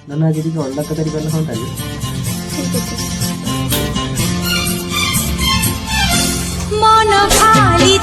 না না যদি অন্ডার তরকারি করলে হয় তাহলে ঠিক আছে। মন খালি